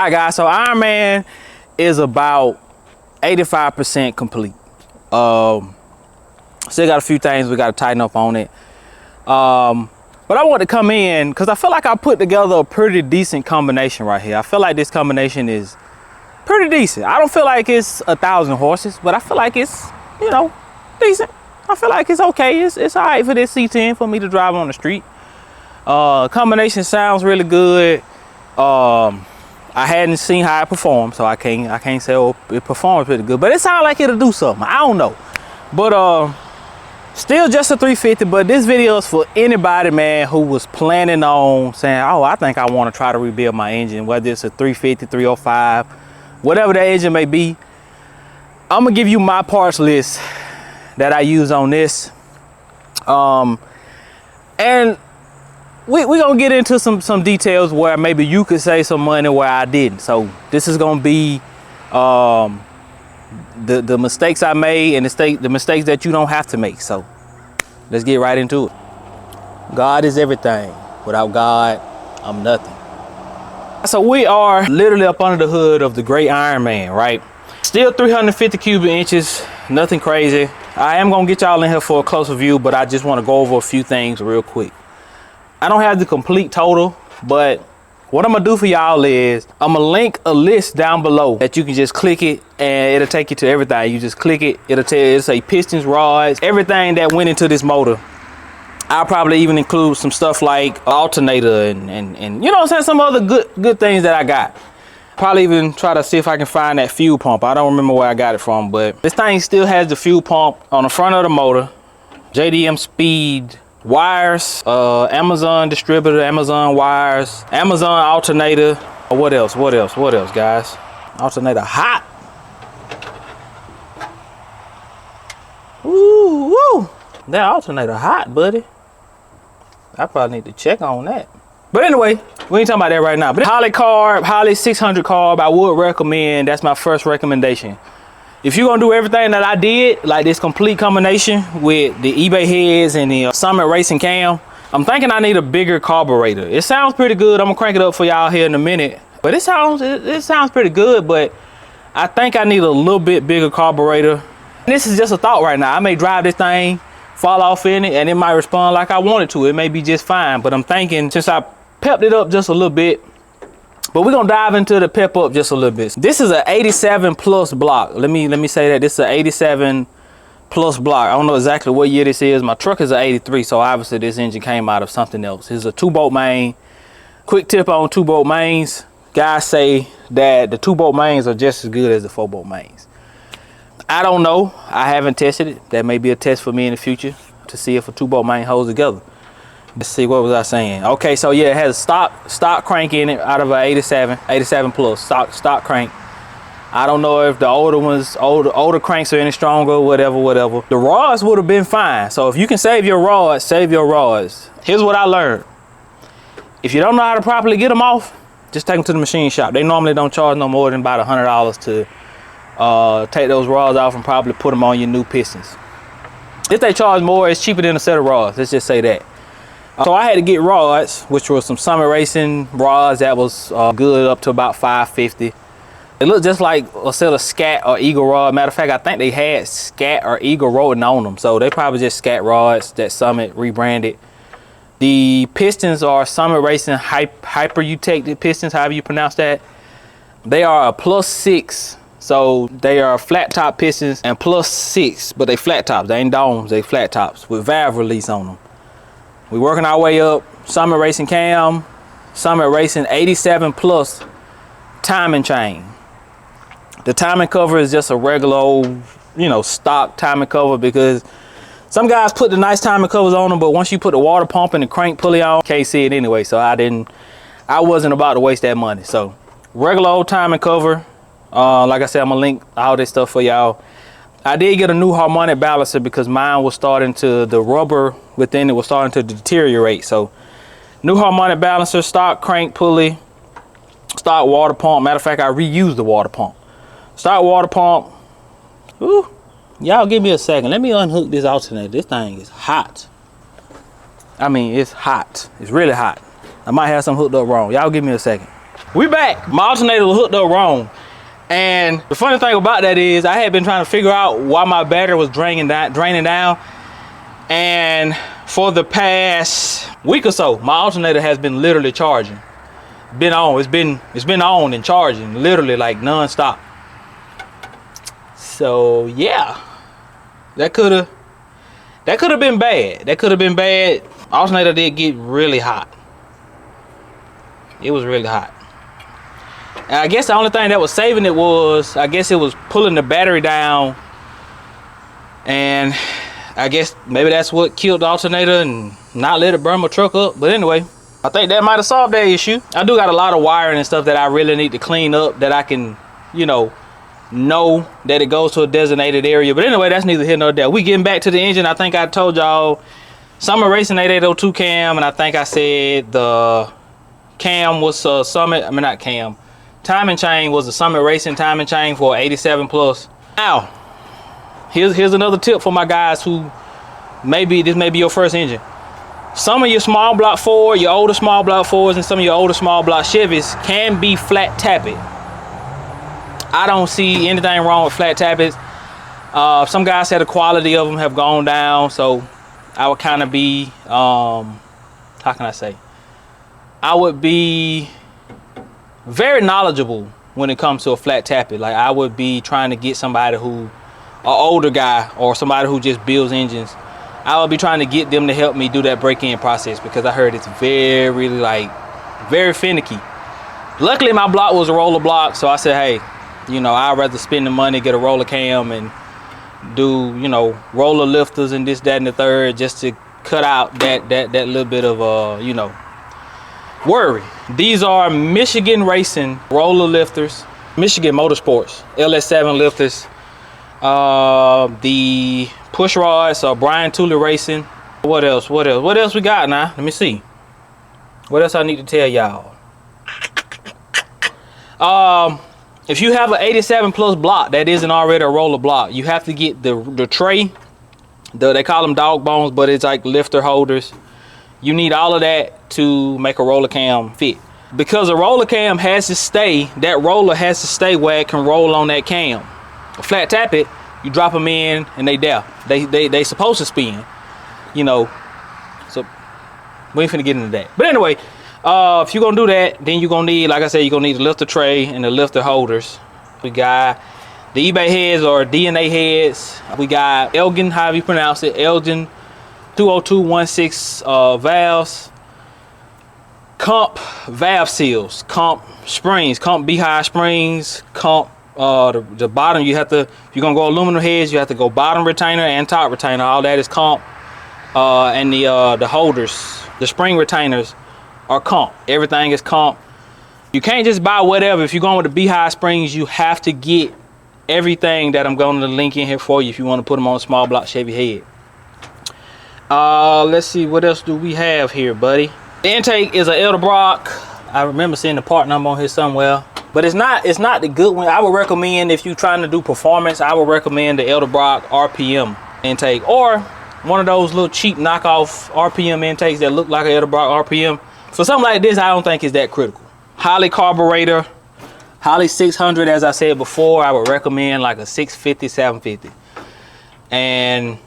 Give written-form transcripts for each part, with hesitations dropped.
All right, guys, so Iron Man is about 85% complete. Still got a few things we got to tighten up on it. But I want to come in because I feel like I put together a pretty decent combination right here. I feel like this combination is pretty decent. I don't feel like it's 1,000 horses, but I feel like it's, you know, decent. I feel like it's okay. It's all right for this C10 for me to drive on the street. Combination sounds really good. I hadn't seen how it performs, so I can't say, oh, it performs pretty good, but it sounds like it'll do something. I don't know, but still just a 350. But this video is for anybody, man, who was planning on saying, oh, I think I want to try to rebuild my engine, whether it's a 350, 305, whatever the engine may be. I'm gonna give you my parts list that I use on this, and we gonna get into some details where maybe you could save some money where I didn't. So this is gonna be the mistakes I made and the mistakes that you don't have to make. So let's get right into it. God is everything. Without God, I'm nothing. So we are literally up under the hood of the great Iron Man, right? Still 350 cubic inches, nothing crazy. I am gonna get y'all in here for a closer view, but I just want to go over a few things real quick. I don't have the complete total, but what I'm gonna do for y'all is I'm gonna link a list down below that you can just click it and it'll take you to everything. You just click it, it'll tell you, it'll say pistons, rods, everything that went into this motor. I'll probably even include some stuff like alternator and you know what I'm saying, some other good things that I got. Probably even try to see if I can find that fuel pump. I don't remember where I got it from, but this thing still has the fuel pump on the front of the motor. JDM speed wires, Amazon distributor, Amazon wires, Amazon alternator. What else guys? Alternator hot. Woo, that alternator hot, buddy. I probably need to check on that. But anyway, we ain't talking about that right now. But Holley carb, Holley 600 carb, I would recommend. That's my first recommendation. If you're gonna do everything that I did, like this complete combination with the eBay heads and the Summit racing cam, I'm thinking I need a bigger carburetor. It sounds pretty good. I'm gonna crank it up for y'all here in a minute. But it sounds pretty good, but I think I need a little bit bigger carburetor. This is just a thought right now. I may drive this thing, fall off in it, and it might respond like I want it to. It may be just fine, but I'm thinking since I pepped it up just a little bit, but we're gonna dive into the pep up just a little bit. This is an 87 plus block. Let me say that this is an 87 plus block. I don't know exactly what year this is. My truck is an 83, so obviously this engine came out of something else. This is a 2-bolt main. Quick tip on 2-bolt mains. Guys say that the 2-bolt mains are just as good as the 4-bolt mains. I don't know. I haven't tested it. That may be a test for me in the future to see if a 2-bolt main holds together. Let's see, what was I saying? Okay, so yeah, it has a stock crank in it out of an 87 plus stock crank. I don't know if the older cranks are any stronger, whatever. The rods would have been fine. So if you can save your rods, save your rods. Here's what I learned. If you don't know how to properly get them off, just take them to the machine shop. They normally don't charge no more than about $100 to take those rods off and probably put them on your new pistons. If they charge more, it's cheaper than a set of rods. Let's just say that. So I had to get rods, which were some Summit Racing rods that was good up to about $550. It looked just like a set of Scat or Eagle rod. Matter of fact, I think they had Scat or Eagle written on them. So they probably just Scat rods that Summit rebranded. The pistons are Summit Racing Hyper Utech pistons, however you pronounce that. They are a +6. So they are flat top pistons and +6, but they flat tops. They ain't domes, they flat tops with valve release on them. We're working our way up. Summit Racing cam, Summit Racing 87 plus timing chain. The timing cover is just a regular old, you know, stock timing cover, because some guys put the nice timing covers on them, but once you put the water pump and the crank pulley on, can't see it anyway. So I wasn't about to waste that money. So regular old timing cover. Like I said, I'm gonna link all this stuff for y'all. I did get a new harmonic balancer because mine was the rubber within it was starting to deteriorate. So new harmonic balancer, stock crank pulley, stock water pump. Matter of fact, I reused the water pump. Stock water pump. Ooh, y'all give me a second. Let me unhook this alternator. This thing is hot. I mean, it's hot. It's really hot. I might have some hooked up wrong. Y'all give me a second. We back. My alternator was hooked up wrong. And the funny thing about that is I had been trying to figure out why my battery was draining down. And for the past week or so, my alternator has been literally charging. It's been on and charging, literally like non-stop. So yeah, that could have been bad. That could have been bad. Alternator did get really hot. It was really hot. And I guess the only thing that was saving it was, I guess it was pulling the battery down. And I guess maybe that's what killed the alternator and not let it burn my truck up. But anyway, I think that might have solved that issue. I do got a lot of wiring and stuff that I really need to clean up, that I can, you know that it goes to a designated area. But anyway, that's neither here nor there. We getting back to the engine. I think I told y'all Summer Racing 8802 cam, and I think I said the cam was timing chain was the Summit Racing timing chain for 87 plus. Now, here's another tip for my guys who this may be your first engine. Some of your small block Ford, your older small block Fords, and some of your older small block Chevys can be flat tappet. I don't see anything wrong with flat tappets. Some guys said the quality of them have gone down, so I would kind of be, how can I say? I would be very knowledgeable when it comes to a flat tappet. Like, I would be trying to get somebody an older guy or somebody who just builds engines. I would be trying to get them to help me do that break-in process, because I heard it's very finicky. Luckily, my block was a roller block, so I said, hey, I'd rather spend the money, get a roller cam, and do, roller lifters and this, that, and the third, just to cut out that little bit of, worry. These are Michigan Racing roller lifters, Michigan Motorsports LS7 lifters. The push rods are Brian Tooley Racing. What else we got now? Let me see. What else I need to tell y'all? If you have an 87 plus block that isn't already a roller block, you have to get the tray. They call them dog bones, but it's like lifter holders. You need all of that to make a roller cam fit. Because a roller cam has to stay, that roller has to stay where it can roll on that cam. A flat tappet, you drop them in and they supposed to spin, so we ain't finna get into that. But anyway, if you're gonna do that, then you're gonna need, like I said, you're gonna need the lifter tray and the lifter holders. We got the eBay heads or DNA heads. We got Elgin, however you pronounce it, Elgin 20216 valves, comp valve seals, comp springs, comp beehive springs, comp the bottom. You have to, if you're gonna go aluminum heads, you have to go bottom retainer and top retainer. All that is comp, and the holders, the spring retainers are comp. Everything is comp. You can't just buy whatever. If you're going with the beehive springs, you have to get everything that I'm going to link in here for you if you want to put them on a small block Chevy head. Let's see, what else do we have here, buddy? The intake is an Edelbrock. I remember seeing the part number on here somewhere, but it's not the good one. I would recommend, if you're trying to do performance, I would recommend the Edelbrock RPM intake, or one of those little cheap knockoff RPM intakes that look like an Edelbrock RPM. For something like this, I don't think it's that critical. Holley carburetor, Holley 600, as I said before, I would recommend like a 650, 750. And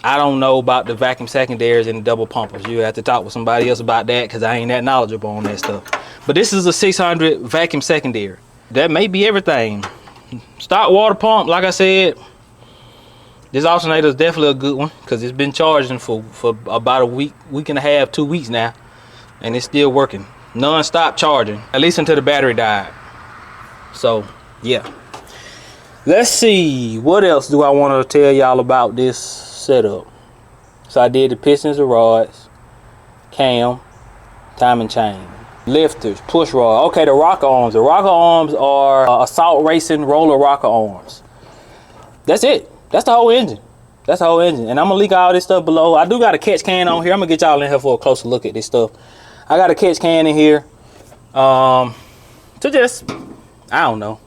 I don't know about the vacuum secondaries and the double pumpers. You have to talk with somebody else about that, because I ain't that knowledgeable on that stuff. But this is a 600 vacuum secondary. That may be everything. Stock water pump, like I said, this alternator is definitely a good one, because it's been charging for about a week and a half, 2 weeks now, and it's still working. Non-stop charging, at least until the battery died. So yeah, let's see, what else do I want to tell y'all about this setup? So I did the pistons and rods, cam, timing chain, lifters, push rod. Okay, the rocker arms. The rocker arms are Assault Racing roller rocker arms. That's it. That's the whole engine. That's the whole engine. And I'm gonna link all this stuff below. I do got a catch can on here. I'm gonna get y'all in here for a closer look at this stuff. I got a catch can in here to just, I don't know,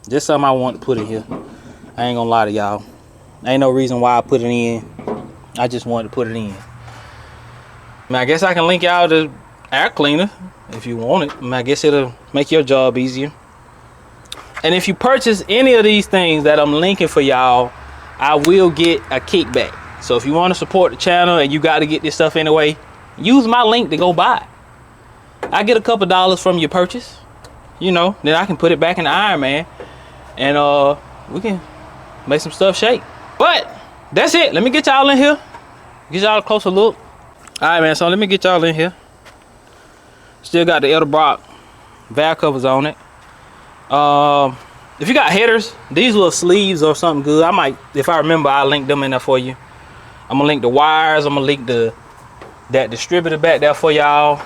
just something I want to put in here. I ain't gonna lie to y'all. Ain't no reason why I put it in. I just wanted to put it in. I mean, I guess I can link y'all to air cleaner if you want it. I mean, I guess it'll make your job easier. And if you purchase any of these things that I'm linking for y'all, I will get a kickback. So if you want to support the channel and you got to get this stuff anyway, use my link to go buy it. I get a couple dollars from your purchase, you know, then I can put it back in the Iron Man, and we can make some stuff shake. But that's it. Let me get y'all in here, get y'all a closer look. All right, man, so let me get y'all in here. Still got the Edelbrock valve covers on it. If you got headers, these little sleeves or something good, I might, if I remember, I'll link them in there for you. I'm gonna link the wires, I'm gonna link that distributor back there for y'all.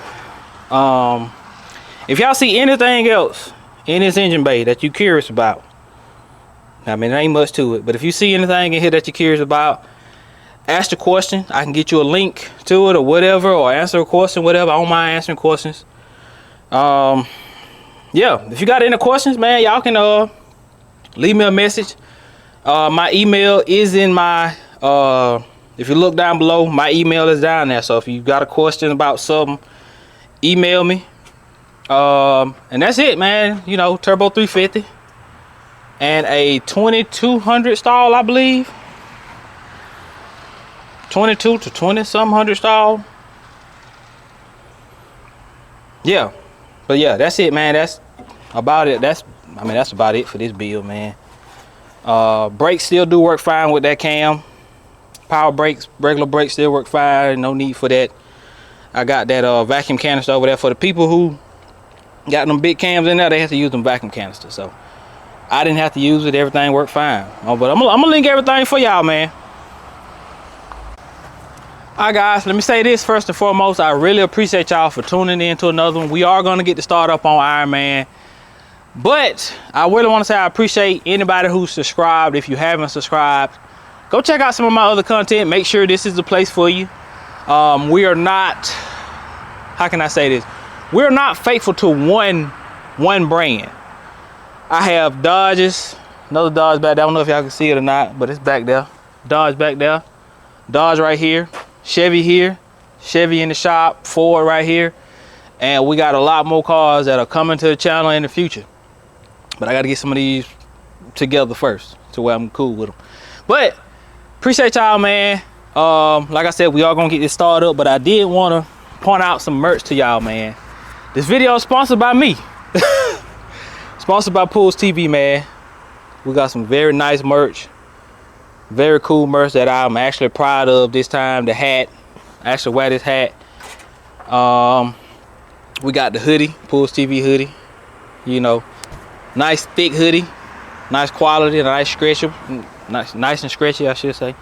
If y'all see anything else in this engine bay that you're curious about, I mean, there ain't much to it, but if you see anything in here that you're curious about, ask the question. I can get you a link to it or whatever, or answer a question, whatever. I don't mind answering questions. Yeah, if you got any questions, man, y'all can leave me a message. My email is in my if you look down below, my email is down there. So if you got a question about something, email me. And that's it, man. You know, turbo 350 and a 2200 stall, I believe. 22 to 20 some hundred stall. Yeah, but yeah, that's it, man. That's about it. That's about it for this build, man. Brakes still do work fine with that cam. Power brakes, regular brakes still work fine. No need for that. I got that vacuum canister over there for the people who got them big cams in there. They have to use them vacuum canisters, so I didn't have to use it. Everything worked fine. But I'm gonna link everything for y'all, man. Alright, guys, let me say this first and foremost. I really appreciate y'all for tuning in to another one. We are gonna get to start up on Iron Man, but I really want to say I appreciate anybody who's subscribed. If you haven't subscribed, go check out some of my other content. Make sure this is the place for you. We are not, how can I say this? We're not faithful to one brand. I have Dodges, another Dodge back there. I don't know if y'all can see it or not, but it's back there. Dodge back there. Dodge right here. Chevy here. Chevy in the shop. Ford right here. And we got a lot more cars that are coming to the channel in the future. But I got to get some of these together first to where I'm cool with them. But appreciate y'all, man. Like I said, we are gonna get this started up, but I did want to point out some merch to y'all, man. This video is sponsored by me. Sponsored by PullsTv, man. We got some very nice merch, very cool merch that I'm actually proud of this time. The hat, I actually wear this hat. We got the hoodie, PullsTv hoodie. You know, nice thick hoodie, nice quality, nice stretchy, nice and stretchy, I should say.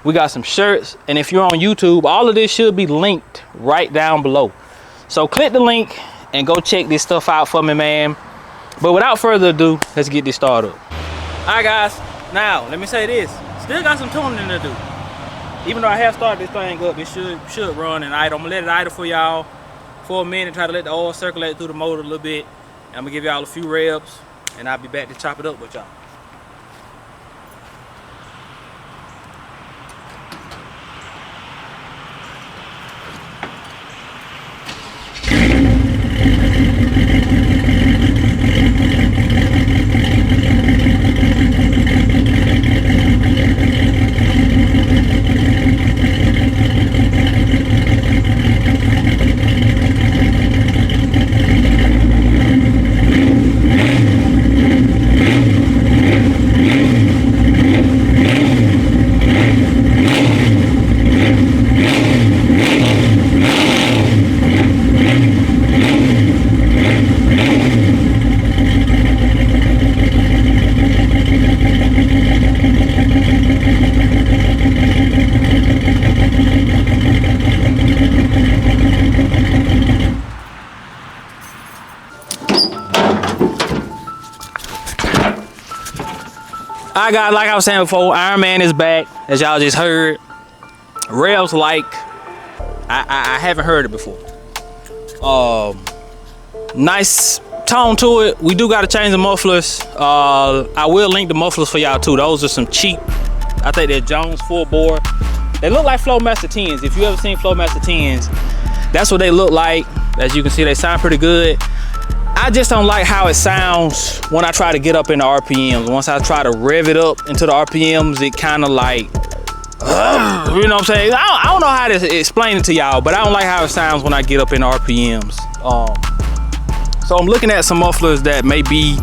We got some shirts, and if you're on YouTube, all of this should be linked right down below. So click the link and go check this stuff out for me, man. But without further ado, let's get this started. All right, guys. Now let me say this: still got some tuning to do. Even though I have started this thing up, it should run and idle. I'm gonna let it idle for y'all for a minute, try to let the oil circulate through the motor a little bit. And I'm gonna give y'all a few revs, and I'll be back to chop it up with y'all. Alright, guys, like I was saying before, Iron Man is back, as y'all just heard. Revs like I haven't heard it before. Nice tone to it. We do got to change the mufflers. I will link the mufflers for y'all too. Those are some cheap, I think they're Jones full bore. They look like Flowmaster 10s. If you ever seen Flowmaster 10s, that's what they look like. As you can see, they sound pretty good. I just don't like how it sounds when I try to get up in the RPMs. Once I try to rev it up into the RPMs, it kind of like, you know what I'm saying? I don't know how to explain it to y'all, but I don't like how it sounds when I get up in the RPMs. So I'm looking at some mufflers that may be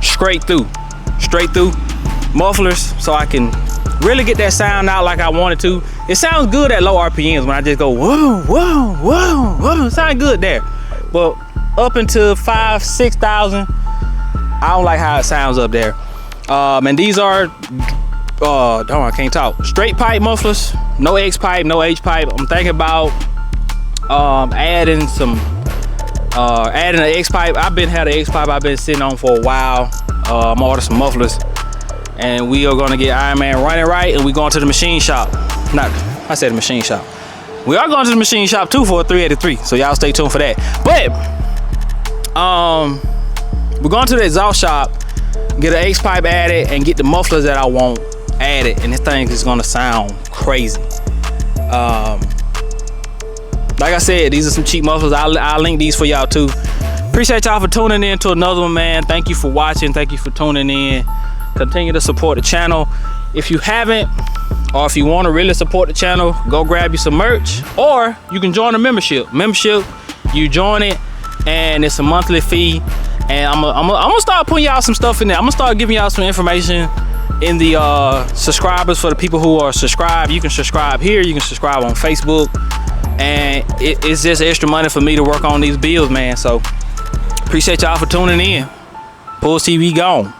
straight through mufflers, so I can really get that sound out like I wanted to. It sounds good at low RPMs when I just go whoa, whoa, whoa, whoa. It sounds good there, but up into 5,000-6,000, I don't like how it sounds up there. And these are I can't talk. Straight pipe mufflers, no X pipe, no H pipe. I'm thinking about adding an X pipe. Had an X pipe I've been sitting on for a while. I'm gonna order some mufflers, and we are gonna get Iron Man running right, and we're going to the machine shop. I said the machine shop. We are going to the machine shop too for a 383, so y'all stay tuned for that. But we're going to the exhaust shop, get an X pipe added, and get the mufflers that I want added, and this thing is gonna sound crazy. Like I said, these are some cheap mufflers. I'll link these for y'all too. Appreciate y'all for tuning in to another one, man. Thank you for watching. Thank you for tuning in. Continue to support the channel. If you haven't, or if you want to really support the channel, go grab you some merch, or you can join a membership. You join it, and it's a monthly fee. And I'm gonna start putting y'all some stuff in there. I'm gonna start giving y'all some information in the subscribers for the people who are subscribed. You can subscribe here. You can subscribe on Facebook. And it's just extra money for me to work on these bills, man. So appreciate y'all for tuning in. PullsTv gone.